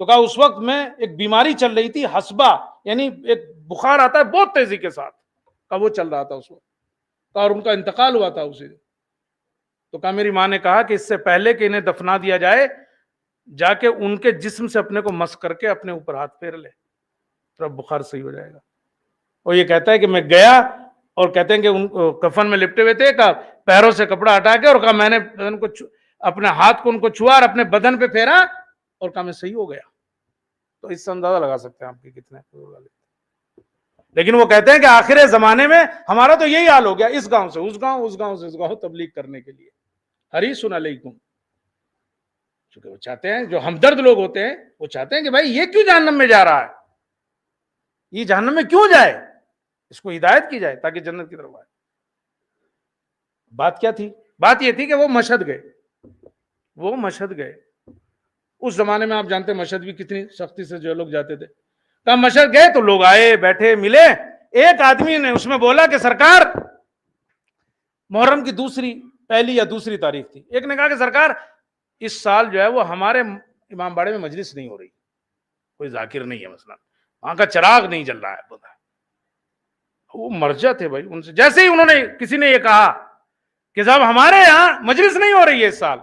تو کہا اس وقت میں ایک بیماری چل رہی تھی، حسبہ، یعنی ایک بخار آتا ہے بہت تیزی کے ساتھ، کہا وہ چل رہا تھا اس وقت، کہا اور ان کا انتقال ہوا تھا اسی دن۔ تو کہا میری ماں نے کہا کہ اس سے پہلے کہ انہیں دفنا دیا جائے جا کے ان کے جسم سے اپنے کو مس کر کے اپنے اوپر ہاتھ پھیر لے تو اب بخار صحیح ہو جائے گا۔ اور یہ کہتا ہے کہ میں گیا اور کہتے ہیں کہ ان کفن میں لپٹے ہوئے تھے، کہا پیروں سے کپڑا ہٹا کے اور کہا میں نے ان کو اپنے ہاتھ کو ان کو چھوا اور اپنے بدن پہ پھیرا اور کہا میں صحیح ہو گیا۔ تو اس سے اندازہ لگا سکتے ہیں آپ کے کتنے، لیکن وہ کہتے ہیں کہ آخر زمانے میں ہمارا تو یہی حال ہو گیا، اس گاؤں سے اس گاؤں، اس گاؤں سے اس گاؤں تبلیغ کرنے کے لیے، حریص علیکم، چونکہ وہ چاہتے ہیں، جو ہمدرد لوگ ہوتے ہیں وہ چاہتے ہیں کہ بھائی یہ کیوں جہنم میں جا رہا ہے، یہ جہنم میں کیوں جائے، اس کو ہدایت کی جائے تاکہ جنت کی طرف آئے۔ بات کیا تھی؟ بات یہ تھی کہ وہ مشہد گئے، اس زمانے میں آپ جانتے ہیں مشہد بھی کتنی سختی سے جو لوگ جاتے تھے، کہا مشہد گئے تو لوگ آئے بیٹھے ملے، ایک آدمی نے اس میں بولا کہ سرکار، محرم کی پہلی یا دوسری تاریخ تھی، ایک نے کہا کہ سرکار اس سال جو ہے وہ ہمارے امام باڑے میں مجلس نہیں ہو رہی، کوئی ذاکر نہیں ہے، مثلا وہاں کا چراغ نہیں جل رہا ہے، وہ مرجع تھے بھائی، ان سے جیسے ہی انہوں نے کسی نے یہ کہا کہ صاحب ہمارے یہاں مجلس نہیں ہو رہی ہے اس سال،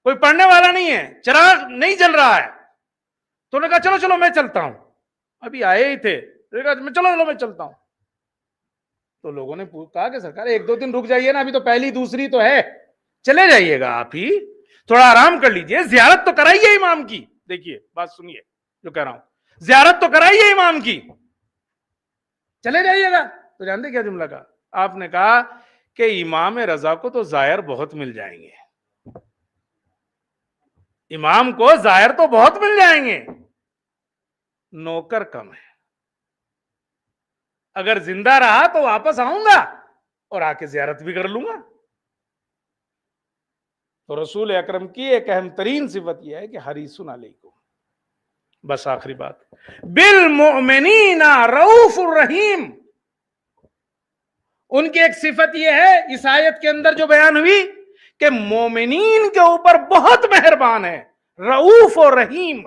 کوئی پڑھنے والا نہیں ہے، چراغ نہیں جل رہا ہے، تو انہوں نے کہا چلو میں چلتا ہوں، ابھی آئے ہی تھے، چلو میں چلتا ہوں، تو لوگوں نے کہا کہ سرکار ایک دو دن رک جائیے نا، ابھی تو پہلی دوسری تو ہے، چلے جائیے گا آپ ہی، تھوڑا آرام کر لیجئے، زیارت تو کرائیے امام کی، دیکھیے بات سنیے جو کہہ رہا ہوں، زیارت تو کرائیے امام کی، چلے جائیے گا۔ تو جانتے کیا جملہ کہا آپ نے؟ کہا کہ امام رضا کو تو زائر بہت مل جائیں گے، امام کو زائر تو بہت مل جائیں گے، نوکر کم ہے، اگر زندہ رہا تو واپس آؤں گا اور آ کے زیارت بھی کر لوں گا، تو رسول اکرم کی ایک اہم ترین صفت یہ ہے کہ حریص علیکم. بس آخری بات، بالمؤمنین رؤوف الرحیم. ان کی ایک صفت یہ ہے اس آیت کے اندر جو بیان ہوئی کہ مومنین کے اوپر بہت مہربان ہے، رؤوف اور رحیم.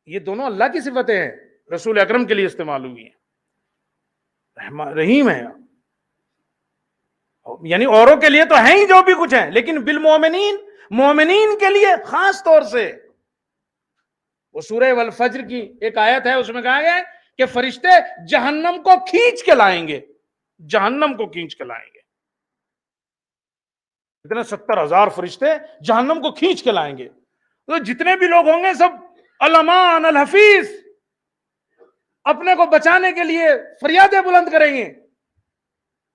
یہ دونوں اللہ کی صفتیں ہیں، رسول اکرم کے لیے استعمال ہوئی ہیں. رحیم ہے یعنی اوروں کے لیے تو ہیں ہی جو بھی کچھ ہیں، لیکن بالمؤمنین، مومنین کے لیے خاص طور سے. وہ سورہ والفجر کی ایک آیت ہے، اس میں کہا گیا ہے کہ فرشتے جہنم کو کھینچ کے لائیں گے، جہنم کو کھینچ کے لائیں گے. اتنے 70,000 فرشتے جہنم کو کھینچ کے لائیں گے. تو جتنے بھی لوگ ہوں گے سب الامان الحفیظ، اپنے کو بچانے کے لیے فریادیں بلند کریں گے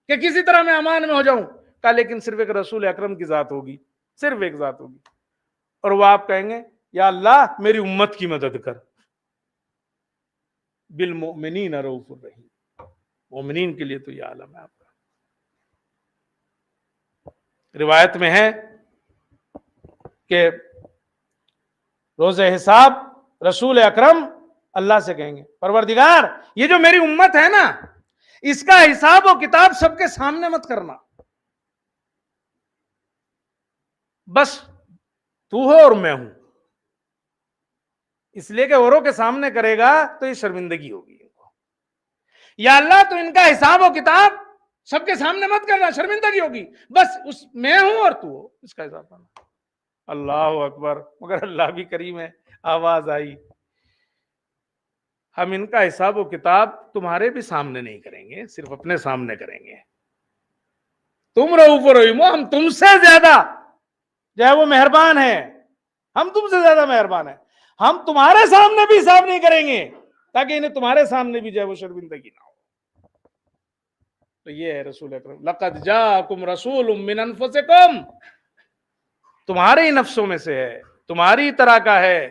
کہ کسی طرح میں امان میں ہو جاؤں. کہا لیکن صرف ایک رسول اکرم کی ذات ہوگی، صرف ایک ذات ہوگی، اور وہ آپ کہیں گے یا اللہ میری امت کی مدد کر. بالمؤمنین رؤوف الرحیم. مومنین کے لیے تو یہ عالم ہے آپ کا. روایت میں ہے کہ روز حساب رسول اکرم اللہ سے کہیں گے پروردگار یہ جو میری امت ہے نا، اس کا حساب و کتاب سب کے سامنے مت کرنا، بس تو ہو اور میں ہوں. اس لیے کہ اوروں کے سامنے کرے گا تو یہ شرمندگی ہوگی ان کو. یا اللہ تو ان کا حساب و کتاب سب کے سامنے مت کرنا، شرمندگی ہوگی، بس میں ہوں اور تو ہو، اس کا حساب کرنا. اللہ اکبر. مگر اللہ بھی کریم ہے. آواز آئی، ہم ان کا حساب و کتاب تمہارے بھی سامنے نہیں کریں گے، صرف اپنے سامنے کریں گے. تم رؤوف رحیم، ہم تم سے زیادہ جو ہے وہ مہربان ہیں، ہم تم سے زیادہ مہربان ہیں. ہم تمہارے سامنے بھی حساب نہیں کریں گے تاکہ انہیں تمہارے سامنے بھی جو ہے وہ شرمندگی نہ ہو. تو یہ ہے رسول اکرم. لقد جاءکم رسول من انفسکم، تمہارے ہی نفسوں میں سے ہے، تمہاری طرح کا ہے.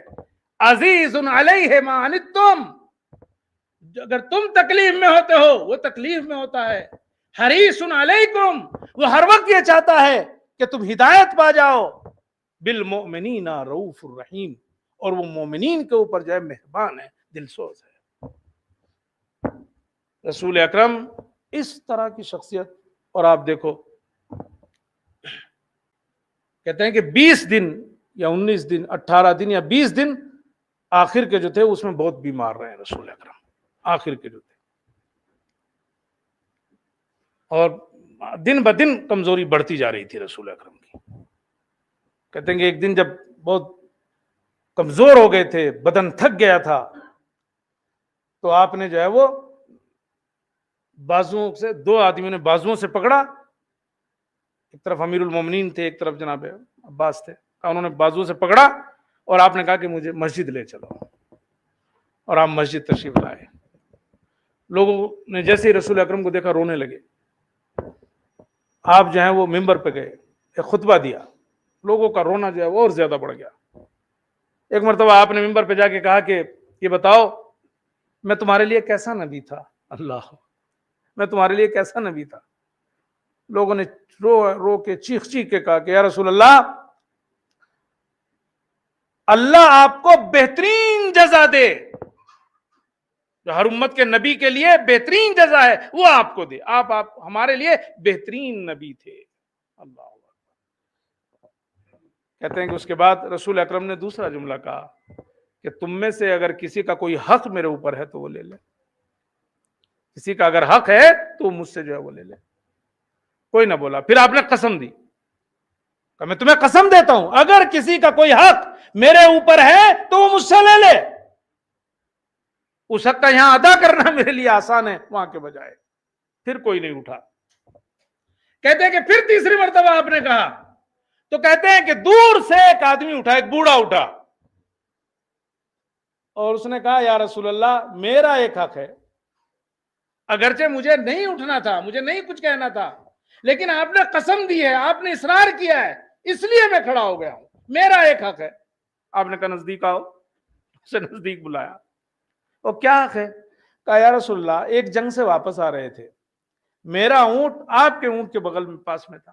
عزیز علیہ ما عنتم، اگر تم تکلیف میں ہوتے ہو وہ تکلیف میں ہوتا ہے. حریص علیکم، وہ ہر وقت یہ چاہتا ہے کہ تم ہدایت پا جاؤ. بالمؤمنین رؤوف الرحیم، اور وہ مومنین کے اوپر جو ہے مہربان ہے، دل سوز ہے. رسول اکرم اس طرح کی شخصیت. اور آپ دیکھو کہتے ہیں کہ 20 دن یا 19 دن 18 دن یا 20 دن آخر کے جو تھے اس میں بہت بیمار رہے رسول اکرم، آخر کے جو تھے، اور دن بدن کمزوری بڑھتی جا رہی تھی رسول اکرم کی. کہتے ہیں کہ ایک دن جب بہت کمزور ہو گئے تھے، بدن تھک گیا تھا، تو آپ نے جو ہے وہ بازوؤں سے، 2 آدمیوں نے بازوؤں سے پکڑا. ایک طرف امیر المومنین تھے، ایک طرف جناب عباس تھے. انہوں نے بازو سے پکڑا اور آپ نے کہا کہ مجھے مسجد لے چلو، اور آپ مسجد تشریف لائے. لوگوں نے جیسے ہی رسول اکرم کو دیکھا رونے لگے. آپ جو ہیں وہ ممبر پہ گئے، ایک خطبہ دیا. لوگوں کا رونا جو ہے وہ اور زیادہ بڑھ گیا. ایک مرتبہ آپ نے ممبر پہ جا کے کہا کہ یہ بتاؤ میں تمہارے لیے کیسا نبی تھا. اللہ، میں تمہارے لیے کیسا نبی تھا. لوگوں نے رو کے چیخ کے کہا کہ یا رسول اللہ، اللہ آپ کو بہترین جزا دے، جو ہر امت کے نبی کے لیے بہترین جزا ہے وہ آپ کو دے. آپ ہمارے لیے بہترین نبی تھے. اللہ. کہتے ہیں کہ اس کے بعد رسول اکرم نے دوسرا جملہ کہا کہ تم میں سے اگر کسی کا کوئی حق میرے اوپر ہے تو وہ لے لے. کسی کا اگر حق ہے تو مجھ سے جو ہے وہ لے لے. کوئی نہ بولا. پھر آپ نے قسم دی کہ میں تمہیں قسم دیتا ہوں اگر کسی کا کوئی حق میرے اوپر ہے تو وہ مجھ سے لے لے. اس حق کا یہاں ادا کرنا میرے لیے آسان ہے وہاں کے بجائے. پھر کوئی نہیں اٹھا. کہتے ہیں کہ پھر تیسری مرتبہ آپ نے کہا تو کہتے ہیں کہ دور سے ایک آدمی اٹھا، ایک بوڑھا اٹھا، اور اس نے کہا یا رسول اللہ میرا ایک حق ہے، اگرچہ مجھے نہیں اٹھنا تھا، مجھے نہیں کچھ کہنا تھا، لیکن آپ نے قسم دی ہے، آپ نے اصرار کیا ہے، اس لیے میں کھڑا ہو گیا ہوں، میرا ایک حق ہے. آپ نے کہا نزدیک آؤ. اسے نزدیک بلایا. اور کیا حق ہے؟ کہا یا رسول اللہ ایک جنگ سے واپس آ رہے تھے، میرا اونٹ آپ کے اونٹ کے بغل میں پاس میں تھا،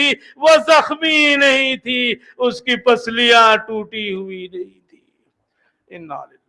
تھی، وہ زخمی نہیں تھی، اس کی پسلیاں ٹوٹی ہوئی نہیں تھی۔